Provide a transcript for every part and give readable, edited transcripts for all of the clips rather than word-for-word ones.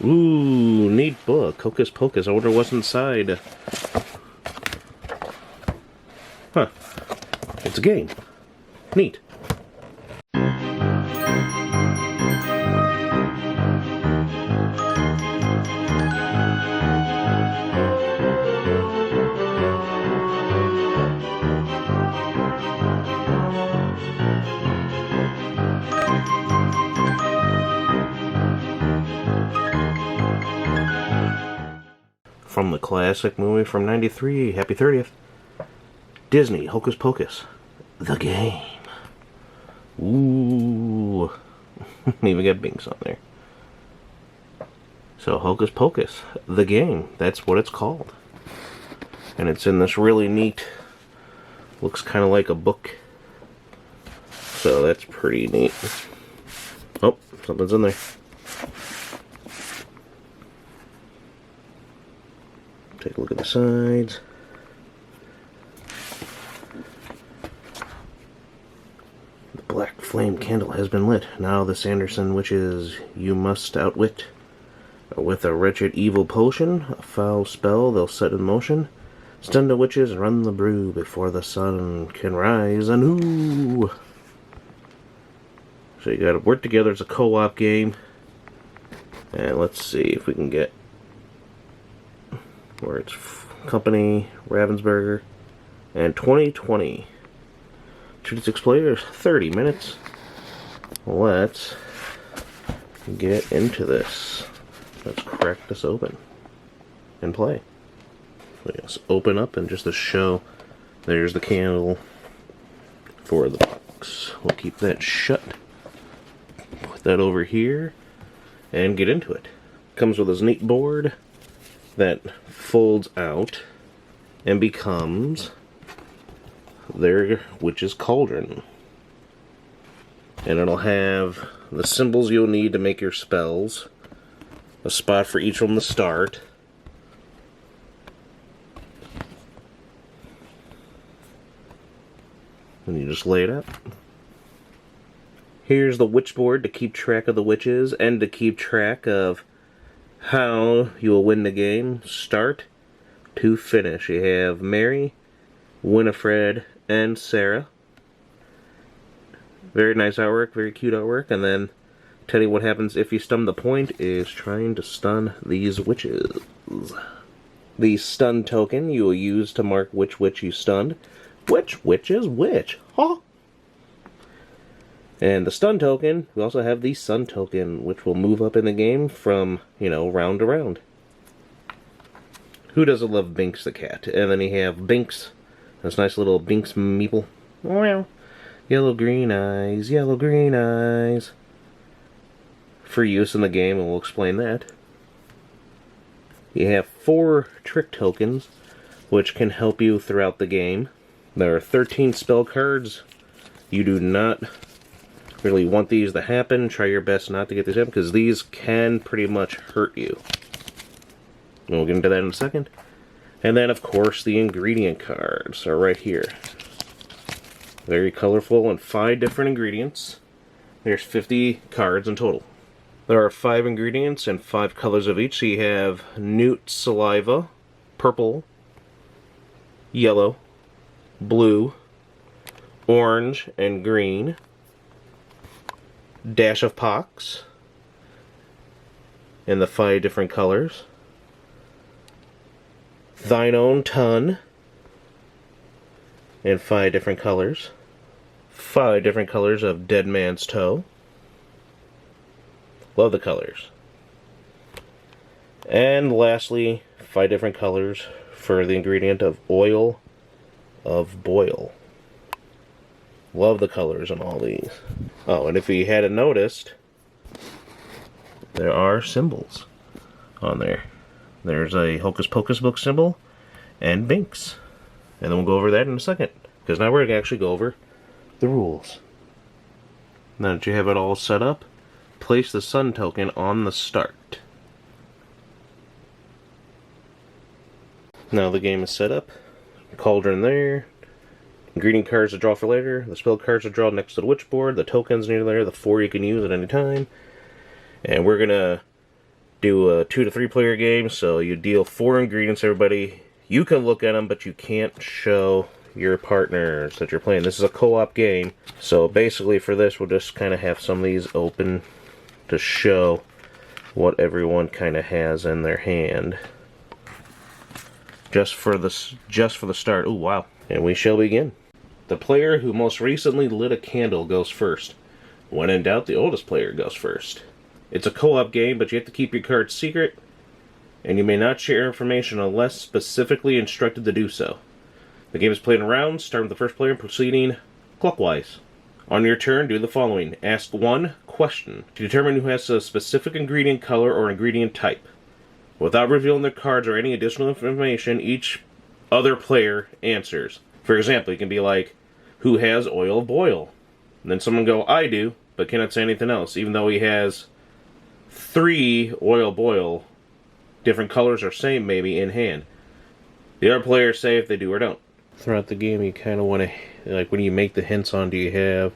Ooh, neat book. Hocus Pocus. I wonder what's inside. Huh. It's a game. Neat. From the classic movie from '93, happy 30th. Disney, Hocus Pocus. The game. Ooh. Even got Binx on there. So, Hocus Pocus. The game. That's what it's called. And it's in this really neat, looks kind of like a book. So, that's pretty neat. Oh, something's in there. Take a look at the sides. The black flame candle has been lit. Now the Sanderson witches you must outwit. With a wretched evil potion, a foul spell they'll set in motion. Stun the witches and run the brew before the sun can rise anew. So you gotta work together. It's a co-op game. And let's see if we can get where it's Company, Ravensburger, and 2020. 2 to 6 players, 30 minutes. Let's get into this. Let's crack this open and play. Let's open up and just to show, there's the candle for the box. We'll keep that shut. Put that over here and get into it. Comes with this neat board that folds out and becomes their witch's cauldron. And it'll have the symbols you'll need to make your spells, a spot for each one to start, and you just lay it up. Here's the witch board to keep track of the witches and to keep track of how you will win the game, start to finish. You have Mary, Winifred, and Sarah. Very nice artwork, very cute artwork. And then tell you what happens if you stun. The point is trying to stun these witches. The stun token you will use to mark which witch you stunned. Which witch is which? Huh? And the stun token, we also have the sun token, which will move up in the game from, round to round. Who doesn't love Binx the cat? And then you have Binx, this nice little Binx meeple. Yellow green eyes, yellow green eyes. For use in the game, and we'll explain that. You have 4 trick tokens, which can help you throughout the game. There are 13 spell cards. You do not really want these to happen. Try your best not to get these happen, because these can pretty much hurt you. And we'll get into that in a second. And then, of course, the ingredient cards are right here. Very colorful and 5 different ingredients. There's 50 cards in total. There are 5 ingredients and 5 colors of each. So you have newt saliva, purple, yellow, blue, orange, and green. Dash of pox in the 5 different colors. Thine own ton in 5 different colors. 5 different colors of dead man's toe. Love the colors. And lastly, 5 different colors for the ingredient of oil of boil. Love the colors on all these. Oh, and if you hadn't noticed, there are symbols on there. There's a Hocus Pocus book symbol and Binx. And then we'll go over that in a second, because now we're going to actually go over the rules. Now that you have it all set up, place the sun token on the start. Now the game is set up. Cauldron there. Ingredient cards to draw for later. The spell cards to draw next to the witch board. The tokens near there. The 4 you can use at any time. And we're going to do a 2 to 3 player game, so you deal 4 ingredients, everybody. You can look at them, but you can't show your partners that you're playing. This is a co-op game, so basically for this we'll just kind of have some of these open to show what everyone kind of has in their hand. Just for the start. Ooh, wow. And we shall begin. The player who most recently lit a candle goes first. When in doubt, the oldest player goes first. It's a co-op game, but you have to keep your cards secret, and you may not share information unless specifically instructed to do so. The game is played in rounds, starting with the first player and proceeding clockwise. On your turn, do the following. Ask one question to determine who has a specific ingredient color or ingredient type. Without revealing their cards or any additional information, each other player answers. For example, it can be like, who has oil of boil? And then someone go, I do, but cannot say anything else, even though he has 3 oil boil, different colors or same maybe in hand. The other players say if they do or don't. Throughout the game, you kind of want to, like when you make the hints on, do you have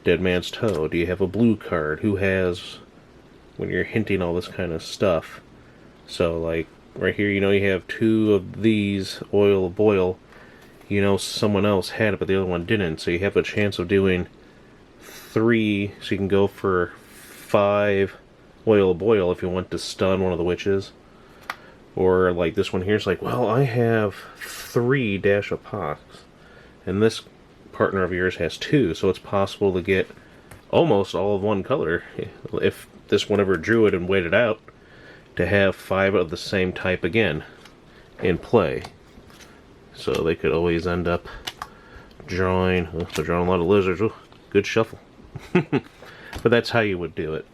Dead Man's Toe? Do you have a blue card? Who has, when you're hinting all this kind of stuff. So like right here, you know you have 2 of these oil of boil. You know someone else had it, but the other one didn't. So you have a chance of doing 3, so you can go for 5 oil of boil if you want to stun one of the witches. Or like this one here is like, well, I have 3 dash of pox, and this partner of yours has 2, so it's possible to get almost all of one color if this one ever drew it and waited out to have 5 of the same type again in play. So they could always end up drawing. Oh, they're drawing a lot of lizards. Oh, good shuffle. But that's how you would do it.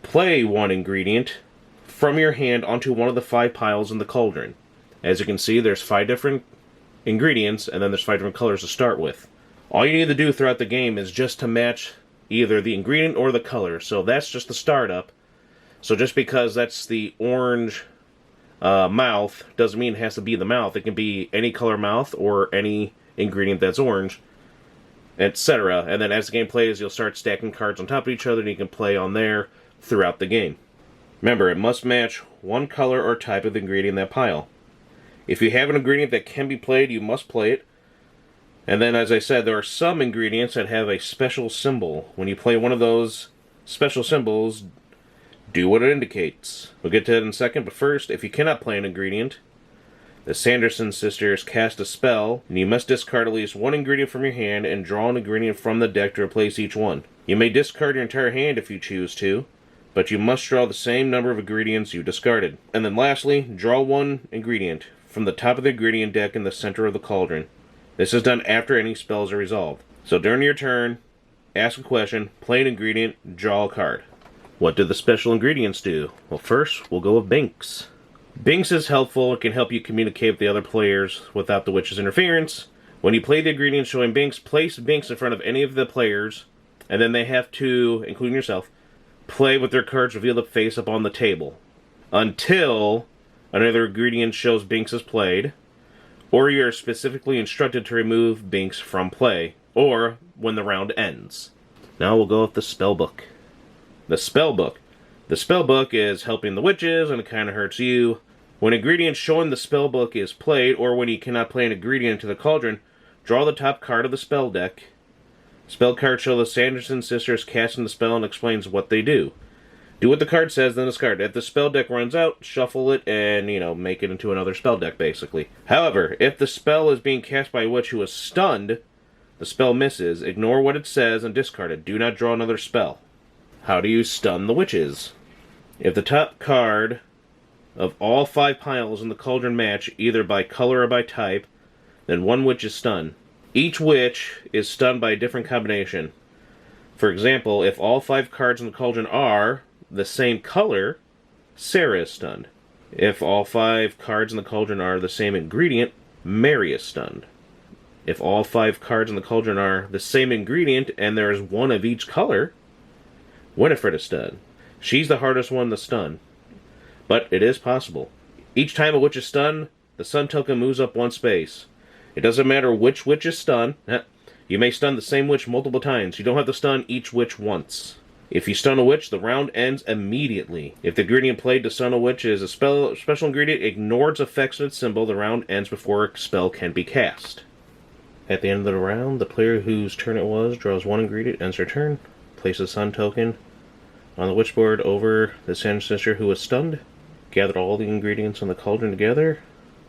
Play one ingredient from your hand onto one of the 5 piles in the cauldron. As you can see, there's 5 different ingredients, and then there's 5 different colors to start with. All you need to do throughout the game is just to match either the ingredient or the color. So that's just the startup. So just because that's the orange mouth doesn't mean it has to be the mouth. It can be any color mouth or any ingredient that's orange, etc. And then as the game plays, you'll start stacking cards on top of each other, and you can play on there throughout the game. Remember, it must match one color or type of ingredient in that pile. If you have an ingredient that can be played, you must play it. And then, as I said, there are some ingredients that have a special symbol. When you play one of those special symbols, do what it indicates. We'll get to that in a second, but first, if you cannot play an ingredient, the Sanderson sisters cast a spell, and you must discard at least one ingredient from your hand and draw an ingredient from the deck to replace each one. You may discard your entire hand if you choose to, but you must draw the same number of ingredients you discarded. And then lastly, draw one ingredient from the top of the ingredient deck in the center of the cauldron. This is done after any spells are resolved. So during your turn, ask a question, play an ingredient, draw a card. What do the special ingredients do? Well, first, we'll go with Binx. Binx is helpful. It can help you communicate with the other players without the witch's interference. When you play the ingredient showing Binx, place Binx in front of any of the players, and then they have to, including yourself, play with their cards revealed face up on the table until another ingredient shows Binx is played, or you're specifically instructed to remove Binx from play, or when the round ends. Now we'll go with the spellbook. The spellbook. The spellbook is helping the witches, and it kind of hurts you. When an ingredient showing the spellbook is played, or when you cannot play an ingredient into the cauldron, draw the top card of the spell deck. Spell cards show the Sanderson sisters casting the spell and explains what they do. Do what the card says, then discard it. If the spell deck runs out, shuffle it and, make it into another spell deck, basically. However, if the spell is being cast by a witch who is stunned, the spell misses. Ignore what it says and discard it. Do not draw another spell. How do you stun the witches? If the top card of all 5 piles in the cauldron match, either by color or by type, then one witch is stunned. Each witch is stunned by a different combination. For example, if all 5 cards in the cauldron are the same color, Sarah is stunned. If all 5 cards in the cauldron are the same ingredient, Mary is stunned. If all 5 cards in the cauldron are the same ingredient and there is one of each color, Winifred is stunned. She's the hardest one to stun, but it is possible. Each time a witch is stunned, the stun token moves up 1 space. It doesn't matter which witch is stunned. You may stun the same witch multiple times. You don't have to stun each witch once. If you stun a witch, the round ends immediately. If the ingredient played to stun a witch is a special ingredient, ignores effects of its symbol, the round ends before a spell can be cast. At the end of the round, the player whose turn it was draws one ingredient, ends their turn, places a stun token on the witch board over the ancestor who was stunned, gather all the ingredients on the cauldron together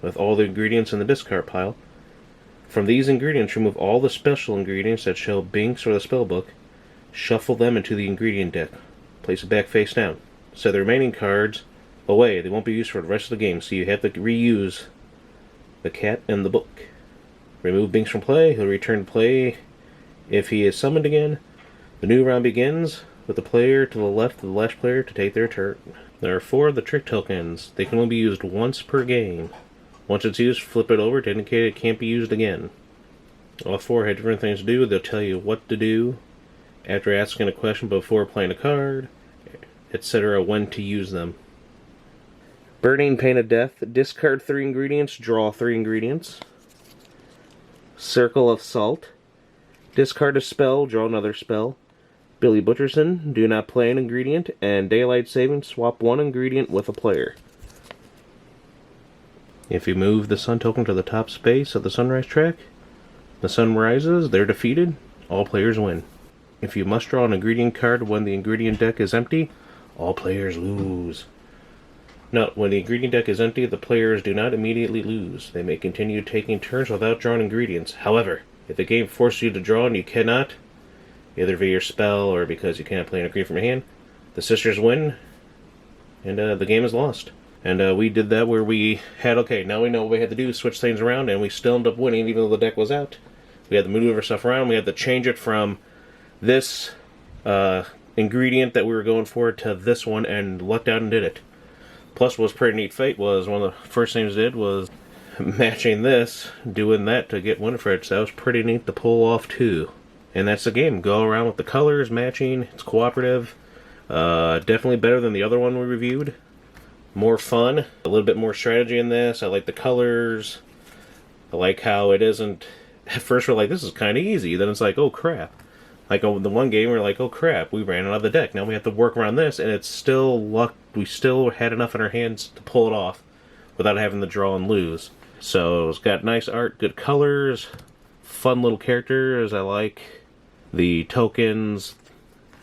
with all the ingredients in the discard pile. From these ingredients, remove all the special ingredients that show Binx or the spellbook, shuffle them into the ingredient deck, place it back face down, set the remaining cards away. They won't be used for the rest of the game, so you have to reuse the cat and the book. Remove Binx from play. He'll return to play if he is summoned again. The new round begins with the player to the left of the last player to take their turn. There are 4 of the trick tokens. They can only be used once per game. Once it's used, flip it over to indicate it can't be used again. All 4 have different things to do. They'll tell you what to do after asking a question before playing a card, etc. when to use them. Burning Pain of Death. Discard 3 ingredients, draw 3 ingredients. Circle of Salt. Discard a spell, draw another spell. Billy Butcherson. Do not play an ingredient. And Daylight Saving. Swap 1 ingredient with a player. If you move the sun token to the top space of the sunrise track, the sun rises, they're defeated, all players win. If you must draw an ingredient card when the ingredient deck is empty, all players lose. Note, when the ingredient deck is empty, the players do not immediately lose. They may continue taking turns without drawing ingredients. However, if the game forces you to draw and you cannot, either via your spell or because you cannot play an ingredient from your hand, the sisters win, and the game is lost. And we did that where we had, okay, now we know what we had to do, switch things around, and we still ended up winning even though the deck was out. We had to move our stuff around, we had to change it from this ingredient that we were going for to this one, and lucked out and did it. Plus, what was pretty neat fate was one of the first things I did was matching this, doing that to get Winifred, so that was pretty neat to pull off too. And that's the game. Go around with the colors, matching, it's cooperative. Definitely better than the other one we reviewed. More fun, a little bit more strategy in this. I like the colors. I like how it isn't, at first we're like, this is kind of easy. Then it's like, oh crap. Like the one game we're like, oh crap, we ran out of the deck. Now we have to work around this, and it's still luck. We still had enough in our hands to pull it off without having to draw and lose. So it's got nice art, good colors, fun little characters. I like the tokens,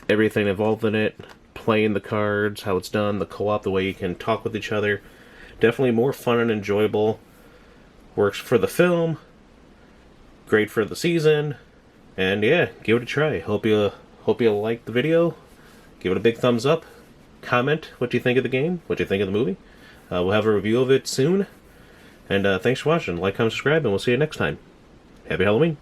everything involved in it. Playing the cards, how it's done, the co-op, the way you can talk with each other. Definitely more fun and enjoyable. Works for the film. Great for the season. And yeah, give it a try. Hope you like the video. Give it a big thumbs up. Comment what you think of the game, what you think of the movie. We'll have a review of it soon. And thanks for watching. Like, comment, subscribe, and we'll see you next time. Happy Halloween.